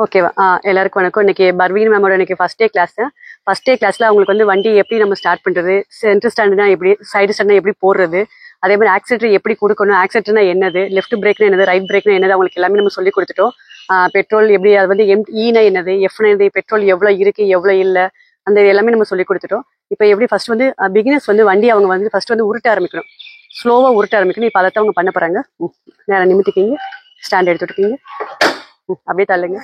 ஓகேவா? எல்லாருக்கும் வணக்கம். இன்னைக்கு பர்வீன் மேமோட இன்னைக்கு first day class. First day கிளாஸ்ல அவங்களுக்கு வந்து வண்டி எப்படி நம்ம ஸ்டார்ட் பண்றது, சென்டர் ஸ்டாண்டுனா எப்படி, சைடு ஸ்டாண்ட்னா எப்படி போடுறது, அதே மாதிரி ஆக்சிலேட்டர் எப்படி கொடுக்கணும், ஆக்சிலேட்டர்னா என்னது, லெஃப்ட் பிரேக்னா என்னது, ரைட் பிரேக்னா என்னது, அவங்களுக்கு எல்லாமே நம்ம சொல்லி கொடுத்துட்டோம். பெட்ரோல் எப்படி, அது வந்து ஈனா என்னது, எஃப்னா என்னது, பெட்ரோல் எவ்வளவு இருக்கு எவ்வளவு இல்லை, அந்த எல்லாமே நம்ம சொல்லி கொடுத்துட்டோம். இப்போ எப்படி ஃபர்ஸ்ட் வந்து பிகினர்ஸ் வந்து வண்டி அவங்க வந்து ஃபர்ஸ்ட் வந்து உருட்ட ஆரம்பிக்கணும், ஸ்லோவா உருட்ட ஆரம்பிக்கணும். இப்போ அதைத்தான் அவங்க பண்ண போறாங்க. நேரம் நிமித்திக்கிங்க, ஸ்டாண்ட் எடுத்துக்கிங்க, அப்படியே தள்ளுங்க.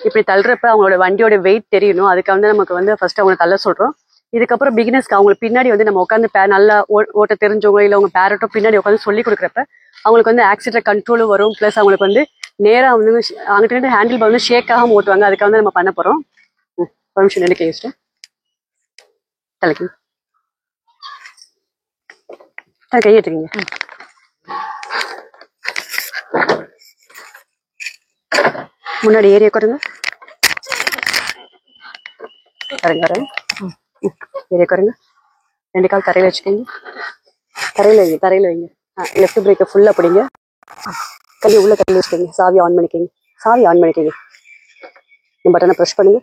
இப்படி தள்ளுறப்ப அவங்களோட வண்டியோட வெயிட் தெரியணும். அதுக்கு வந்து நமக்கு வந்து ஃபர்ஸ்ட் அவங்க தள்ள சொல்றோம். இதுக்கப்புறம் பிகினர்ஸ்க்கு அவங்களுக்கு பின்னாடி வந்து நம்ம உட்காந்து நல்லா ஓட்ட தெரிஞ்சவங்க இல்லை அவங்க பேரட்டோ பின்னாடி உட்காந்து சொல்லி கொடுக்குறப்ப அவங்களுக்கு வந்து ஆக்சிலேட்டர் கண்ட்ரோலும் வரும். ப்ளஸ் அவங்களுக்கு வந்து நேராக வந்து அங்கிட்ட ஹேண்டில் வந்து ஷேக் ஆகாம ஓட்டுவாங்க. அதுக்காக வந்து நம்ம பண்ண போறோம். பர்மிஷன் எடுக்க யூஸ்ட்டு தலைக்கு கையெழுத்துக்கீங்க. முன்னாடி ஏரியா குறைங்க, வரங்க வரேன். ஏரியா குறைங்க. 2 கால் தரையில் வச்சுக்கோங்க. தரையில் வைங்க. லெஃப்ட் பிரேக்கை ஃபுல்லாக பிடிங்க. கையை உள்ள தள்ளி வச்சுக்கோங்க. சாவி ஆன் பண்ணிக்கோங்க. இந்த பட்டனை ப்ரெஷ் பண்ணுங்க.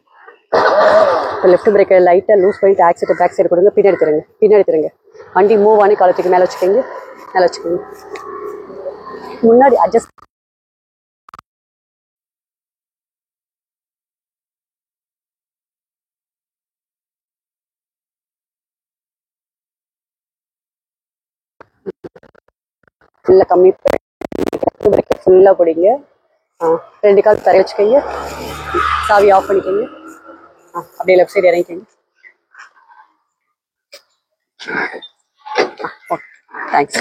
இப்போ லெஃப்ட் பிரேக்கை லைட்டாக லூஸ் பண்ணிட்டு ஆக்சிலேட்டர் பேக் சைடு கொடுங்க. பின்னாடி திருங்க. வண்டி மூவ் ஆனி காலத்துக்கு மேலே வச்சுக்கோங்க. முன்னாடி அட்ஜஸ்ட் ஃபுல்லாக கம்மி பண்ணி லெஃப்ட் பிரேக்கை ஃபுல்லாக பிடிங்க. 2 கால் தரையை வச்சுக்கோங்க. சாவி ஆஃப் பண்ணிக்கோங்க. அப்படியே லெஃப்ட் சைடு இறங்கிக்கோங்க. Okay, thanks.